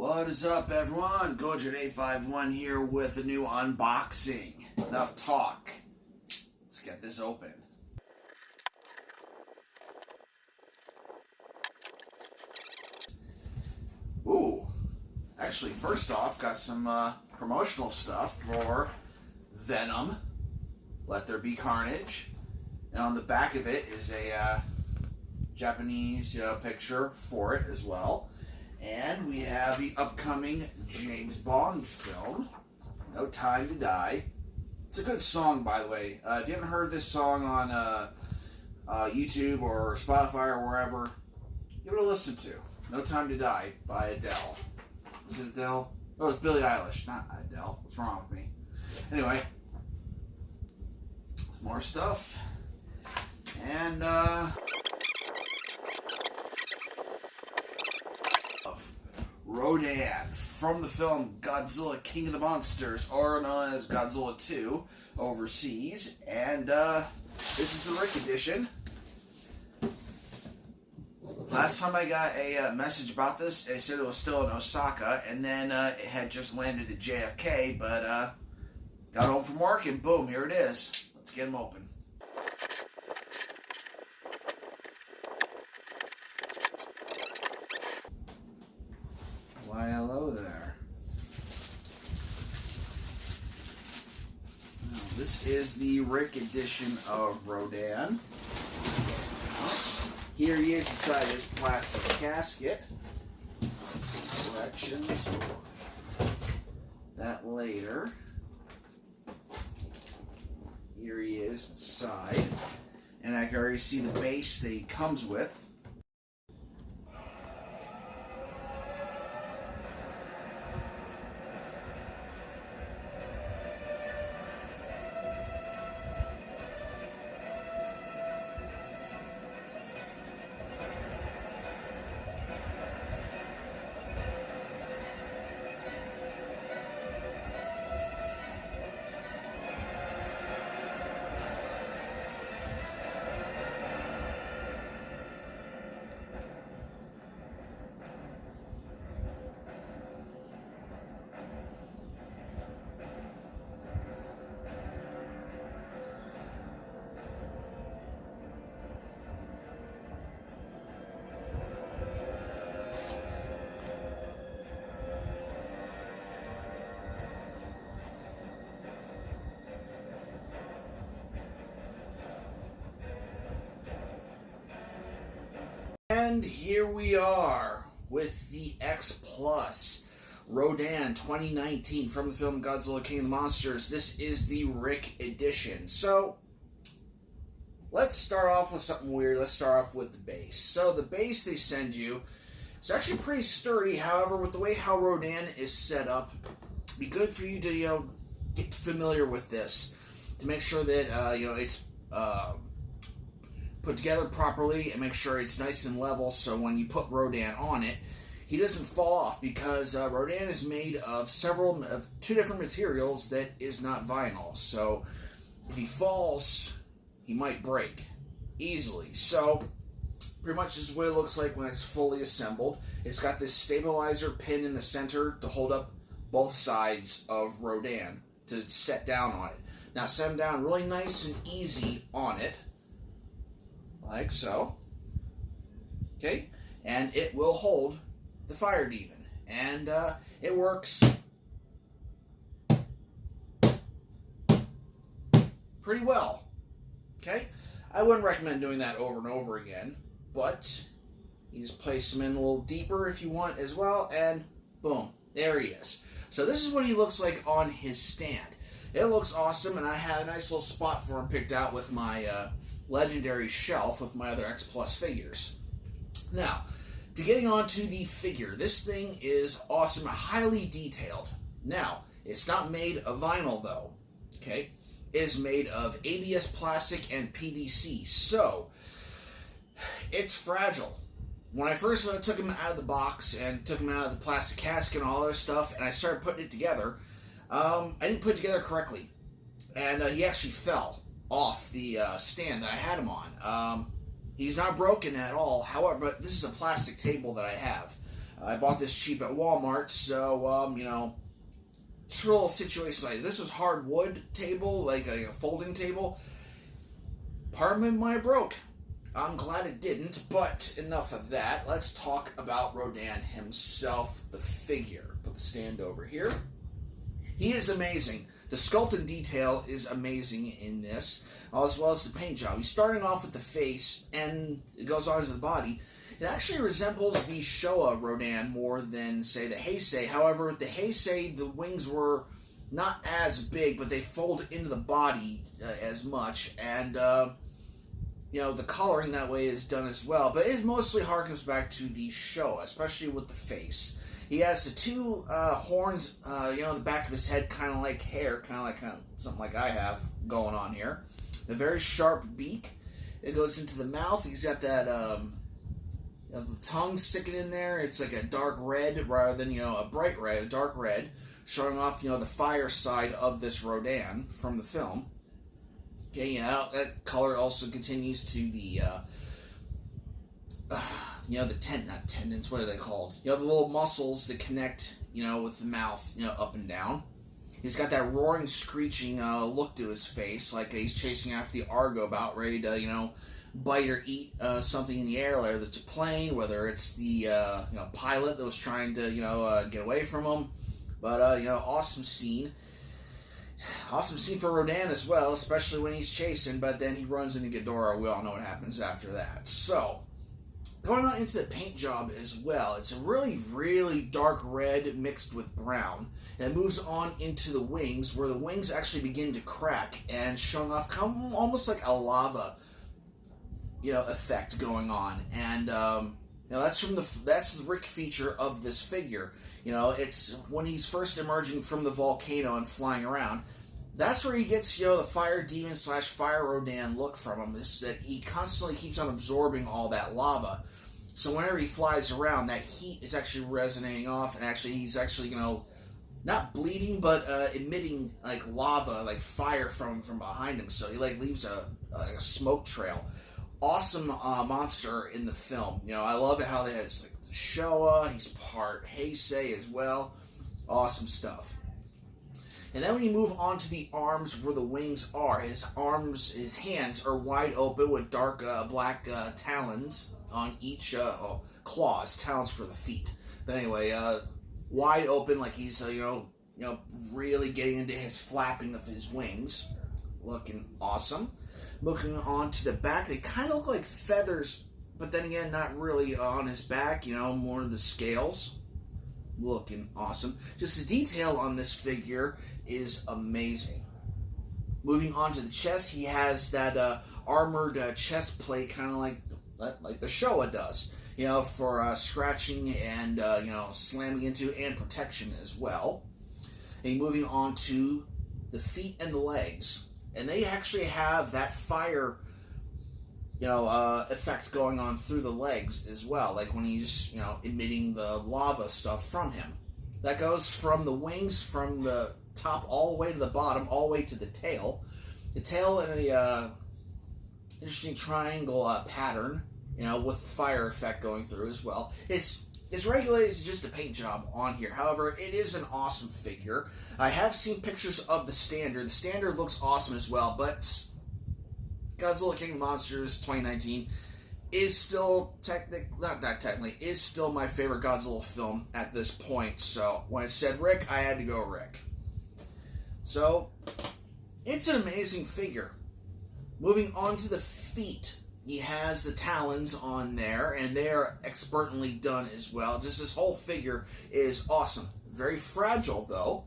What is up, everyone? Gojert851 here with a new unboxing. Enough talk. Let's get this open. Ooh. Actually, first off, got some promotional stuff for Venom. Let There Be Carnage. And on the back of it is a Japanese picture for it as well. And we have the upcoming James Bond film, No Time to Die. It's a good song, by the way. If you haven't heard this song on YouTube or Spotify or wherever, give it a listen to. No Time to Die by Adele. Is it Adele? Oh, it's Billie Eilish, not Adele. What's wrong with me? Anyway, more stuff. And Rodan from the film Godzilla King of the Monsters, or known as Godzilla 2 overseas. And this is the Rick edition. Last time I got a message about this, they said it was still in Osaka, and then it had just landed at JFK, but got home from work and boom, here it is. Let's get them open. Why, hello there. Now, this is the Rick edition of Rodan. Here he is inside his plastic casket. Some directions for that later. Here he is inside. And I can already see the base that he comes with. And here we are with the X Plus Rodan 2019 from the film Godzilla King of the Monsters. This is the Rick edition. So let's start off with something weird. Let's start off with the base. So the base they send you is actually pretty sturdy. However, with the way how Rodan is set up, it'd be good for you to get familiar with this to make sure that it's put together properly and make sure it's nice and level, so when you put Rodan on it, he doesn't fall off, because Rodan is made of two different materials that is not vinyl. So if he falls, he might break easily. So pretty much this is what it looks like when it's fully assembled. It's got this stabilizer pin in the center to hold up both sides of Rodan to set down on it. Now set him down really nice and easy on it, like so. Okay, and it will hold the fire demon, and it works pretty well. Okay, I wouldn't recommend doing that over and over again, but you just place him in a little deeper if you want as well, and boom, there he is. So this is what he looks like on his stand. It looks awesome, and I have a nice little spot for him picked out with my legendary shelf with my other X Plus figures. Now, to getting on to the figure, this thing is awesome, highly detailed. Now, it's not made of vinyl though, okay? It is made of ABS plastic and PVC, so it's fragile. When I first took him out of the box and took him out of the plastic casket and all that stuff, and I started putting it together, I didn't put it together correctly, and he actually fell off the stand that I had him on. He's not broken at all, however, but this is a plastic table that I have. I bought this cheap at Walmart, so, you know, just little situations like this was hardwood table, like a folding table. Part of it might have broke. I'm glad it didn't, but enough of that. Let's talk about Rodan himself, the figure. Put the stand over here. He is amazing. The sculpting detail is amazing in this, as well as the paint job. He's starting off with the face, and it goes on to the body. It actually resembles the Showa Rodan more than, say, the Heisei. However, with the Heisei, the wings were not as big, but they fold into the body as much, and you know, the coloring that way is done as well. But it mostly harkens back to the Showa, especially with the face. He has the two horns, you know, the back of his head, kind of like hair, kind of something like I have going on here. A very sharp beak. It goes into the mouth. He's got that you know, the tongue sticking in there. It's like a dark red rather than, you know, a bright red, a dark red, showing off, you know, the fire side of this Rodan from the film. Okay, yeah, that color also continues to the, you know, the not tendons, what are they called? You know, the little muscles that connect, you know, with the mouth, you know, up and down. He's got that roaring, screeching look to his face, like he's chasing after the Argo, about ready to, you know, bite or eat something in the air, whether it's a plane, whether it's the, you know, pilot that was trying to, you know, get away from him. But, you know, awesome scene. Awesome scene for Rodan as well, especially when he's chasing, but then he runs into Ghidorah. We all know what happens after that. So, going on into the paint job as well, it's a really, really dark red mixed with brown. And it moves on into the wings, where the wings actually begin to crack and showing off almost like a lava, you know, effect going on. And, you know, that's the Rick feature of this figure. You know, it's when he's first emerging from the volcano and flying around. That's where he gets, you know, the fire demon / fire Rodan look from him. Is that he constantly keeps on absorbing all that lava. So whenever he flies around, that heat is actually resonating off, and actually he's actually, you know, not bleeding, but emitting like lava, like fire from behind him. So he like leaves a smoke trail. Awesome monster in the film. You know, I love it how they have like the Showa. He's part Heisei as well. Awesome stuff. And then when you move on to the arms where the wings are, his hands are wide open with dark black talons on each claws, talons for the feet. But anyway, wide open, like he's you know, really getting into his flapping of his wings, looking awesome. Looking on to the back, they kind of look like feathers, but then again, not really on his back. You know, more the scales. Looking awesome. Just the detail on this figure is amazing. Moving on to the chest, he has that armored chest plate, kind of like the Showa does. You know, for scratching and you know, slamming into, and protection as well. And moving on to the feet and the legs, and they actually have that fire, you know, effect going on through the legs as well, like when he's, you know, emitting the lava stuff from him. That goes from the wings, from the top all the way to the bottom, all the way to the tail. The tail in a interesting triangle pattern, you know, with fire effect going through as well. It's regulated to just a paint job on here. However, it is an awesome figure. I have seen pictures of the standard. The standard looks awesome as well, but Godzilla King of Monsters 2019 is still not technically, is still my favorite Godzilla film at this point. So when it said Rick, I had to go Rick. So it's an amazing figure. Moving on to the feet. He has the talons on there, and they are expertly done as well. Just this whole figure is awesome. Very fragile, though.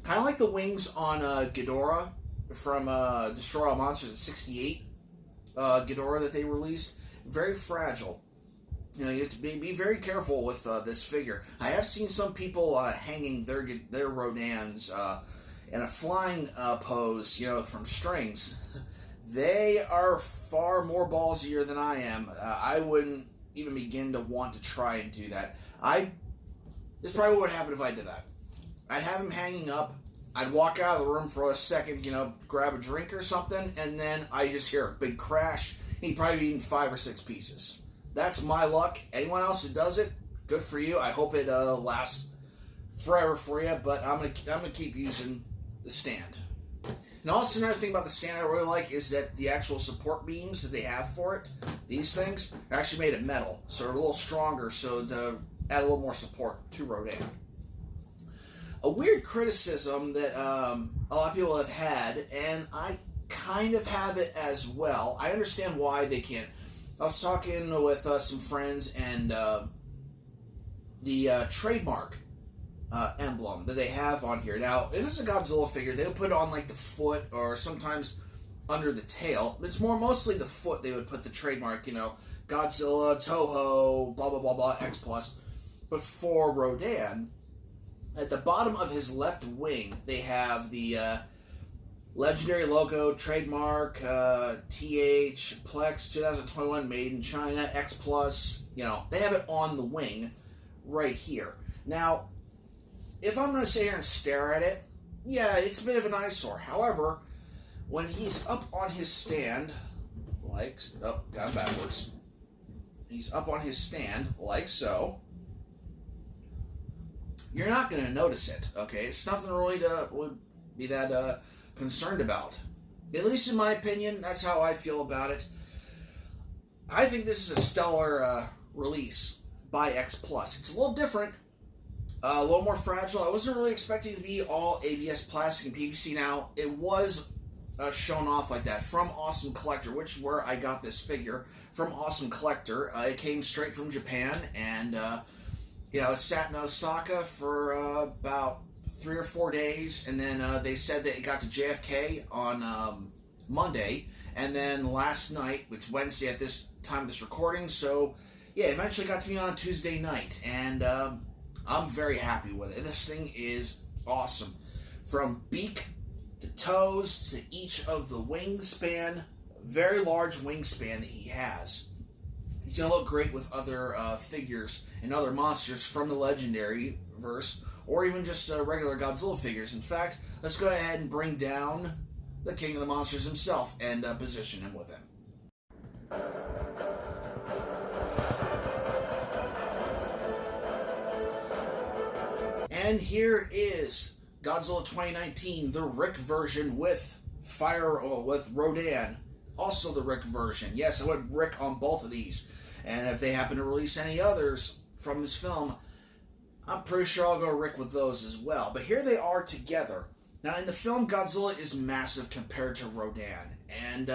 Kind of like the wings on Ghidorah from Destroy All Monsters, the 68 Ghidorah that they released. Very fragile. You know, you have to be very careful with this figure. I have seen some people hanging their Rodans in a flying pose, you know, from strings. They are far more ballsier than I am. I wouldn't even begin to want to try and do that. This probably would happen if I did that. I'd have him hanging up. I'd walk out of the room for a second, you know, grab a drink or something, and then I just hear a big crash. He'd probably be eating 5 or 6 pieces. that's my luck. Anyone else who does it, good for you. I hope it lasts forever for you, but I'm gonna keep using the stand. And also another thing about the stand I really like is that the actual support beams that they have for it, these things, are actually made of metal, so they're a little stronger, so to add a little more support to Rodan. A weird criticism that a lot of people have had, and I kind of have it as well. I understand why they can't. I was talking with some friends, and the trademark emblem that they have on here. Now, if it's a Godzilla figure, they would put it on like the foot or sometimes under the tail. It's mostly the foot they would put the trademark, you know, Godzilla, Toho, blah, blah, blah, blah, X+. But for Rodan, at the bottom of his left wing, they have the legendary logo, trademark, TH, Plex, 2021, made in China, X+. You know, they have it on the wing right here. Now, if I'm going to sit here and stare at it, yeah, it's a bit of an eyesore. However, when he's up on his stand, like, oh, got him backwards. He's up on his stand, like so. You're not going to notice it, okay? It's nothing really to be that concerned about. At least in my opinion, that's how I feel about it. I think this is a stellar release by X+. It's a little different. A little more fragile. I wasn't really expecting it to be all ABS plastic and PVC. Now, it was shown off like that from Awesome Collector, which is where I got this figure from Awesome Collector. It came straight from Japan, and you know, it sat in Osaka for about 3 or 4 days, and then they said that it got to JFK on Monday, and then last night, which is Wednesday at this time of this recording, so yeah, eventually got to me on Tuesday night, and I'm very happy with it. This thing is awesome. From beak to toes to each of the wingspan, very large wingspan that he has. He's going to look great with other figures and other monsters from the Legendary verse, or even just regular Godzilla figures. In fact, let's go ahead and bring down the King of the Monsters himself and position him with him. And here is Godzilla 2019, the Rick version with with Rodan. Also the Rick version. Yes, I went Rick on both of these. And if they happen to release any others from this film, I'm pretty sure I'll go Rick with those as well. But here they are together. Now, in the film, Godzilla is massive compared to Rodan. And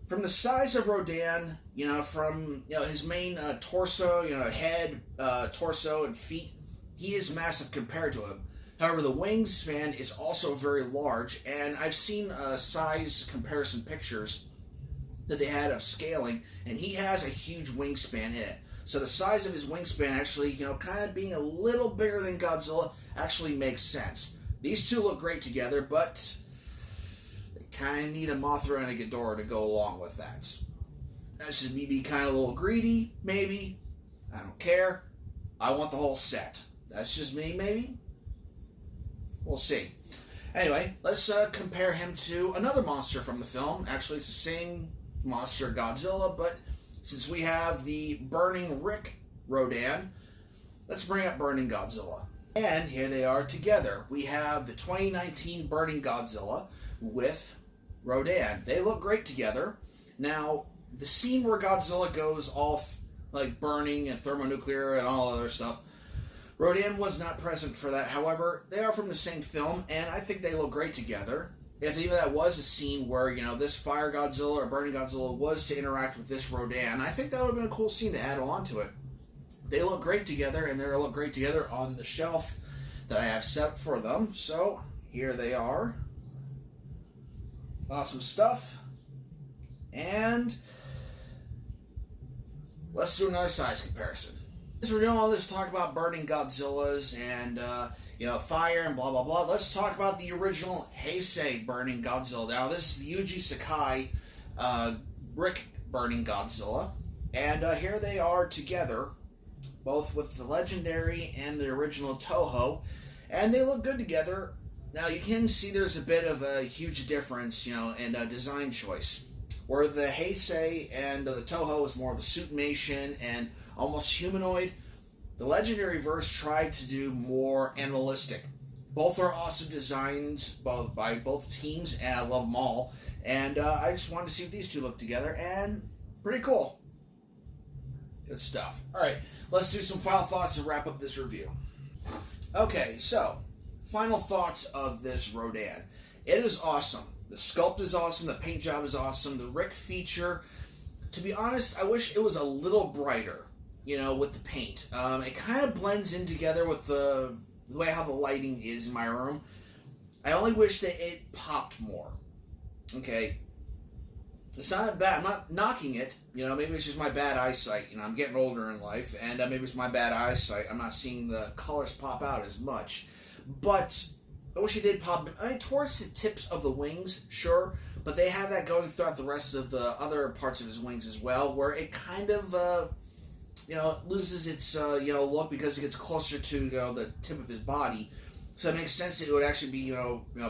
from the size of Rodan, you know, from his main torso, head, torso, and feet, he is massive compared to him. However, the wingspan is also very large, and I've seen size comparison pictures that they had of scaling, and he has a huge wingspan in it. So the size of his wingspan actually, kind of being a little bigger than Godzilla actually makes sense. These two look great together, but they kind of need a Mothra and a Ghidorah to go along with that. That's just me being kind of a little greedy, maybe. I don't care. I want the whole set. That's just me, maybe. We'll see. Anyway, let's compare him to another monster from the film. Actually, it's the same monster, Godzilla, but since we have the Burning Rick Rodan, let's bring up Burning Godzilla. And here they are together. We have the 2019 Burning Godzilla with Rodan. They look great together. Now, the scene where Godzilla goes all like burning and thermonuclear and all other stuff, Rodan was not present for that. However, they are from the same film, and I think they look great together. If even that was a scene where, this Fire Godzilla or Burning Godzilla was to interact with this Rodan, I think that would have been a cool scene to add on to it. They look great together, and they'll look great together on the shelf that I have set for them. So, here they are. Awesome stuff. And let's do another size comparison. As we're doing all this talk about Burning Godzillas and, fire and blah, blah, blah, let's talk about the original Heisei Burning Godzilla. Now, this is the Yuji Sakai Rick Burning Godzilla. And here they are together, both with the Legendary and the original Toho. And they look good together. Now, you can see there's a bit of a huge difference, in design choice. Where the Heisei and the Toho is more of the suitmation and almost humanoid, the Legendary Verse tried to do more animalistic. Both are awesome designs by both teams, and I love them all. And I just wanted to see what these two look together, and pretty cool. Good stuff. All right, let's do some final thoughts and wrap up this review. Okay, so final thoughts of this Rodan. It is awesome. The sculpt is awesome. The paint job is awesome. The Rick feature, to be honest, I wish it was a little brighter, with the paint. It kind of blends in together with the way how the lighting is in my room. I only wish that it popped more. Okay, it's not bad. I'm not knocking it. Maybe it's just my bad eyesight. I'm getting older in life, and maybe it's my bad eyesight. I'm not seeing the colors pop out as much. But I wish it did pop. Towards the tips of the wings, sure. But they have that going throughout the rest of the other parts of his wings as well, where it kind of, loses its, look because it gets closer to, the tip of his body. So it makes sense that it would actually be,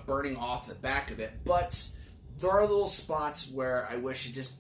burning off the back of it. But there are little spots where I wish it just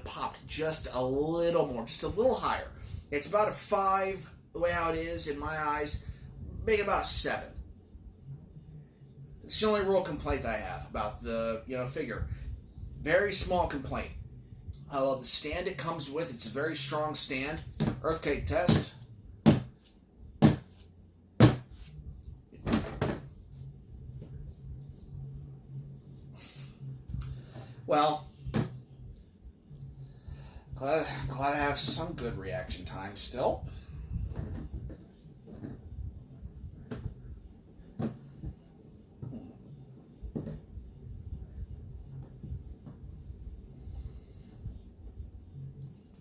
popped just a little more, just a little higher. It's about a 5, the way how it is in my eyes, make it about a 7. It's the only real complaint that I have about the figure. Very small complaint. I love the stand it comes with. It's a very strong stand. Earthquake test. Well, glad I have some good reaction time still.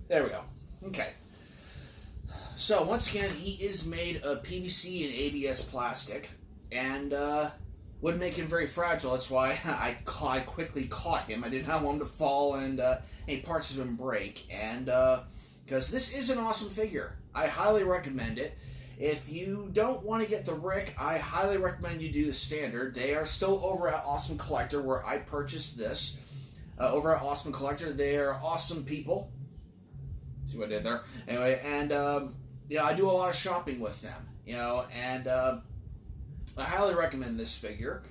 There we go. Okay. So once again, he is made of PVC and ABS plastic, and would make him very fragile. That's why I quickly caught him. I did not want him to fall and any parts of him break. And because this is an awesome figure, I highly recommend it. If you don't want to get the Rick, I highly recommend you do the standard. They are still over at Awesome Collector, where I purchased this. Over at Awesome Collector, they are awesome people. See what I did there? Anyway, and I do a lot of shopping with them, and I highly recommend this figure.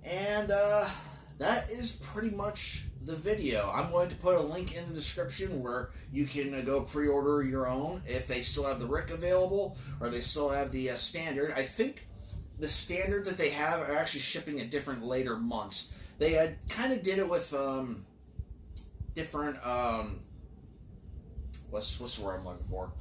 And that is pretty much the video. I'm going to put a link in the description where you can go pre-order your own if they still have the Rick available or they still have the standard. I think the standard that they have are actually shipping at different later months. They kind of did it with different what's the word I'm looking for?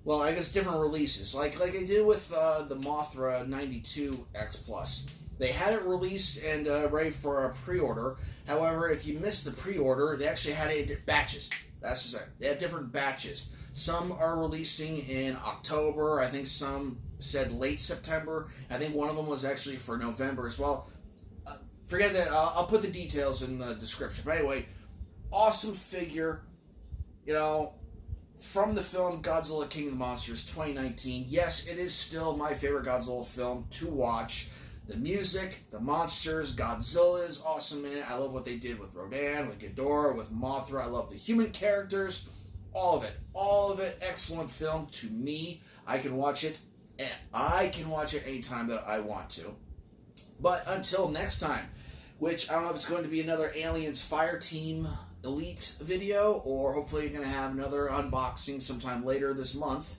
Well, I guess different releases, like they did with the Mothra 92 X Plus. They had it released and ready for a pre-order. However, if you missed the pre-order, they actually had it in batches. That's just it. They have different batches. Some are releasing in October. I think some said late September. I think one of them was actually for November as well. Forget that. I'll put the details in the description. But anyway, awesome figure. From the film Godzilla King of the Monsters 2019. Yes, it is still my favorite Godzilla film to watch. The music, the monsters, Godzilla is awesome in it. I love what they did with Rodan, with Ghidorah, with Mothra. I love the human characters. All of it. All of it. Excellent film to me. I can watch it, and I can watch it anytime that I want to. But until next time, which I don't know if it's going to be another Aliens Fireteam Elite video, or hopefully you're going to have another unboxing sometime later this month.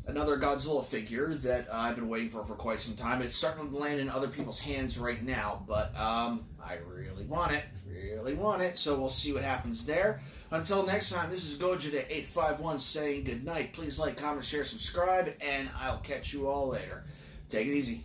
Another Godzilla figure that I've been waiting for quite some time. It's starting to land in other people's hands right now, but I really want it, so we'll see what happens there. Until next time, this is Gojida851 saying good night. Please like, comment, share, subscribe, and I'll catch you all later. Take it easy.